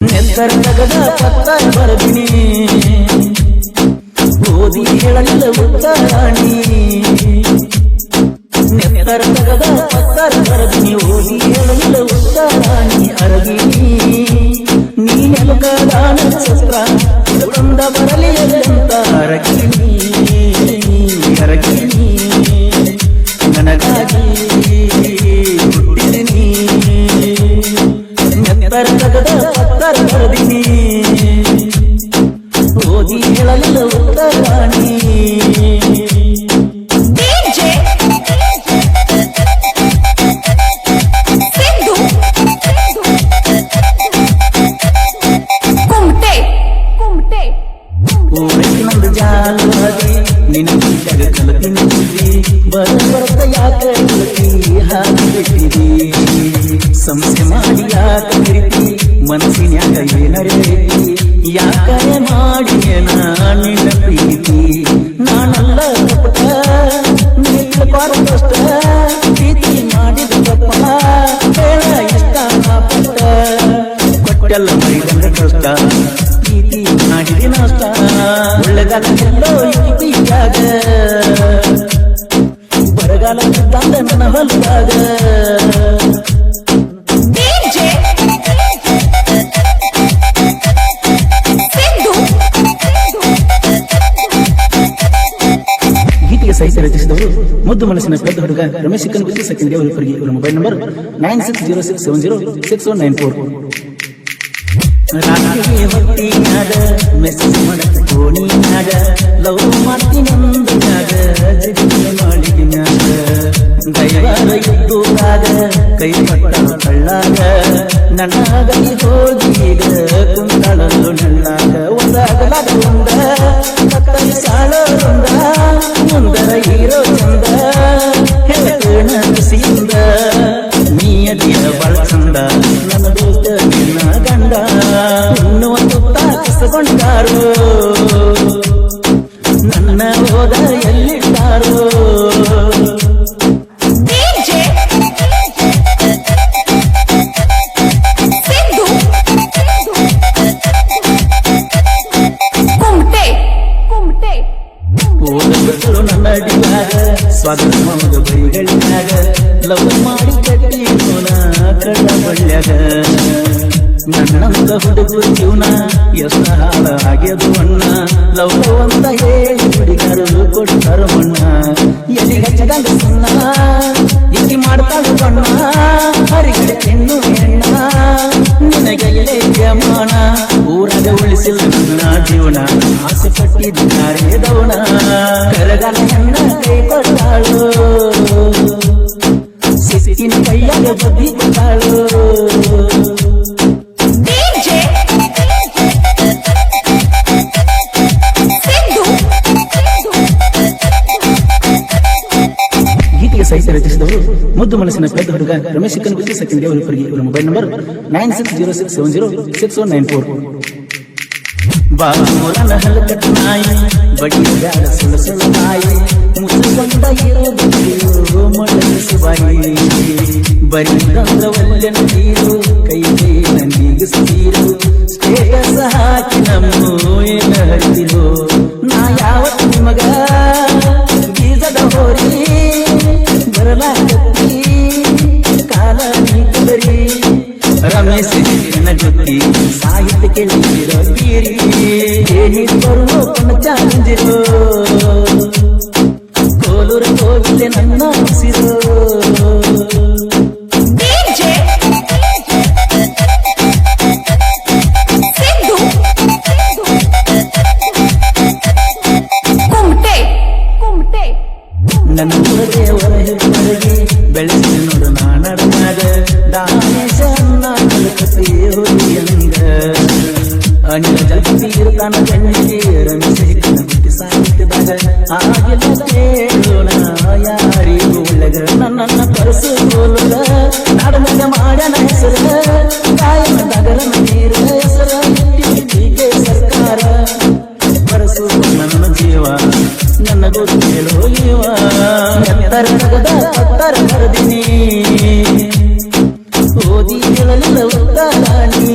ನೆತ್ತರ ತಗದ ಪತ್ತರ ಬರದಿನಿ ಓದಿ ಹೇಳಲಿಲ್ಲ ಉತ್ತರಾಣಿ ನೆತ್ತರ ತಗದ ಪತ್ತರ ಬರದಿನಿ ಓದಿ ಹೇಳಲಿಲ್ಲ ಉತ್ತರಾಣಿ ಅರಗಿನಿ ನೀ ನೆಲಕದ ನಕ್ಷತ್ರ ಒಂದ ಬರಲಿ ಅಂತ ಅರಗಿನಿ ಅರಗಿನಿ ನನಗಾಗಿ ಹುಟ್ಟಿದಿನಿ ನೆತ್ತರ ತಗದ ಪತ್ತರ ಬರದಿನಿ ಓದಿ ಹೇಳಲಿಲ್ಲ ಉತ್ತರಾಣಿ ನಂದು ಜಾಲವಾದಿ ನಿನ್ನ ಜಗ ಕಲತಿನಿ ಬರಬರ್ತ ಯಾಕ ಹಾಕಿ ಬಿಟ್ಟಿದಿ ಸಂಸ್ಥೆ ಮಾಡಿ ಯಾಕ ಕಿರಿತಿ ಮನಸ್ಸಿನ್ಯಾಕ ಏನರೈತಿ ಯಾಕ ಮಾಡಿ ನಿನ್ನ ಪ್ರೀತಿ ನಾನಲ್ಲ ಕಪಟ ನೀಡ್ಬಾರ್ದಷ್ಟ ಪ್ರೀತಿ ಮಾಡಿದ ತಪ್ಪ ಹೇಳ ಇಷ್ಟ ಪಟ್ಟ ಕೊಟ್ಟೆಲ್ಲ ಮೈದಂಗ ಕಷ್ಟ ಪ್ರೀತಿ ಮಾಡಿದ ನಷ್ಟ ಒಳ್ಳೆಗಾಲ ಎಲ್ಲೋ ಇದ್ದಾಗ ಬರಗಾಲ ಬಿದ್ದಂದ ನನ್ನ ಹೊಲದಾಗ ಗೀತೆಗೆ ಸಾಹಿತ್ಯ ರಚಿಸಿದವರು ಮುದ್ದು ಮನಸ್ಸಿನ ಪೆದ್ದ ಹುಡುಗ ರಮೇಶ್ ಕನಗುತ್ತಿ ಸೆಕೆಂಡ್ ದೇವರಿಗೆ ಇವರ ಮೊಬೈಲ್ ನಂಬರ್ 96067064. ರಾತ್ರಿಗೆ ಹೊತ್ತಿನಾಗ ಮೆಸೇಜ್ ಮಾಡತ್ತ ಫೋನಿನಾಗ ಲವ್ ಮಾಡ್ತೀನಂದಾಗ ಜಿಗಿನ ಮಾಡಿದ್ಯಾಗ ದೈವಾರ ಇದ್ದುದಾಗ ಕೈ ಪಟ್ಟ ಕಳ್ಳಾಗ ನನ್ನ ಗೈ ಹೋಗೀಗ ಕುಂತಳಲು ನಳ್ಳಾಗ ಒಂದಾಗಲಾಗ ಒಂದ ಕತ್ತರಿ ಸಾಳೊಂದ ಮುಂದರ ಹೀರೋ ಚಂದ ಹೇಳ್ತೇಣ ಖುಷಿಯಿಂದ ನೀಯದಿಯ ಬಾಳ ಚಂದ ನನ್ನ ದೋಸ್ತ ನಿನ್ನ ಗಂಡ ಇನ್ನು ಒಂದು ತಾಕಿಸಗೊಂಡಾರೋ ನನ್ನ ಹೋದ ಎಲ್ಲಿಟ್ಟಾರೋ ಓದಲು ನನ್ನ ಅಡಿಯಾಗ ಸ್ವಾಗತ ಮಗ ಬೈಗಳಿಯಾಗ ಲವ್ ಮಾಡಿ ಕಟ್ಟಿ ಕಳ್ಳ ಬಳ್ಳ್ಯಾಗ ನನ್ನಂತ ಹುಡುಗರು ಜೀವನ ಎಷ್ಟ ಹಾಳ ಆಗ್ಯದು ಅಣ್ಣ ಲವ್ ಅಂತ ಹೇಳಿ ಹುಡುಗರು ಕೊಡ್ತಾರ ಮಣ್ಣ ಎಲ್ಲಿ ಹಚ್ಚದಂಗ ಸಣ್ಣ ಇಲ್ಲಿ ಮಾಡ್ತಾಳ ಬಣ್ಣ ಹರಿಗಡೆ ಹೆಣ್ಣು ಹೆಣ್ಣ ನಿನಗೆಲ್ಲೇ ಯಮಾನ ಊರಾಗ ಉಳಿಸಿಲ್ಲ ನನ್ನ ಜೀವನ ಆಸೆ ಪಟ್ಟಿದ್ದಾರೆ ದವಣ ಕರಗಾಲ ಹೆಣ್ಣ ಕೈ ಕೊಟ್ಟಾಳು ಸಿಕ್ಕಿನ ಕೈಯಾಗ ಬದ್ದಿ ಕೊಟ್ಟಾಳು ಗೀತೆಗೆ ಸಾಹಿತ್ಯ ರಚಿಸಿದವರು ಮುದ್ದು ಮನಸ್ಸಿನ ಪೆದ್ದ ಹುಡುಗ ರಮೇಶ್ ಕನಗುತ್ತಿ ಸೆಕೆಂಡ್ ದೇವರಿಗೆ ಇವರ ಮೊಬೈಲ್ ನಂಬರ್ 96067064. ಬಾಮೂರನ ಹಲಕಟ್ಟ ನಾಯಿ ಬಡಿಯ ಬ್ಯಾಡ ಸುಳ್ಳು ಸುಳ್ಳು ನಾಯಿ ಮುಸುಕೊಂಡ ಇರೋದು ಮಡಲಿಸುವಾಯಿ ಬರಿದಂದ್ರ ಒಲ್ಲೆನ ತೀರು ಕೈಗೆ ನಂದಿಗಿಸ್ತೀರು ಸ್ಟೇಟಸ್ ಹಾಕಿ ನಮ್ಮು ಏನ ಹರಿದಿರೋ ನಾ ಯಾವತ್ತು ನಿಮಗ ಬೀಜದ ಹೋರಿ ಬರಲಾಗತ್ತಿ ಕಾಲ ನೀರಿ ರಮೇಶ್ ನನ್ನ ಜೊತೆ ಸಾಹಿತ್ಯ ಕೇಳಿರೋ ಬೀರಿ ಏನಿದ್ದರು ಚಾಲೆಂಜಿರೋ ಕೋಲೂರ ಹೋಗಿದ್ದೆ ನನ್ನ ಉಸಿರು ನನ್ನ ದೇವರ ಹೆಸರಿಗೆ ಬೆಳೆಸಿ ನೋಡು ನಾನಡನಾಗ ದಾನೇಶ ಕಲಿಕತೆ ಹೋಲಿಯಂಗ ಅನಿಲ ಜಗತಿ ಇರ್ತಾನ ಕಣ್ಣಿಗೆ ರಮಿಸಿ ಸಾಹಿತ್ಯದಾಗ ಆಗಿಲ್ಲ ಕೇಳೋಣ ಯಾರಿಗೂ ಒಳ್ಳೆಗ ನನ್ನನ್ನ ಕರೆಸು ಹೋಲುಗ ನಾಡನಾಗ ಮಾಡ್ಯಾನ ಹೆಸರ ಕಾಯನ ನಗರ ನೀರ ಹೆಸರ ಟೀಕೆ ಸರ್ಕಾರ ಕರೆಸು ನನ್ನ ಜೀವ ನನ್ನ ಗೊತ್ತು ಹೇಳೋ ಇವ ಎತ್ತರ ತಗದ ಪತ್ತರ ಬರದಿನಿ ಓದಿ ಹೇಳಲಿಲ್ಲ ಉತ್ತರಾಣಿ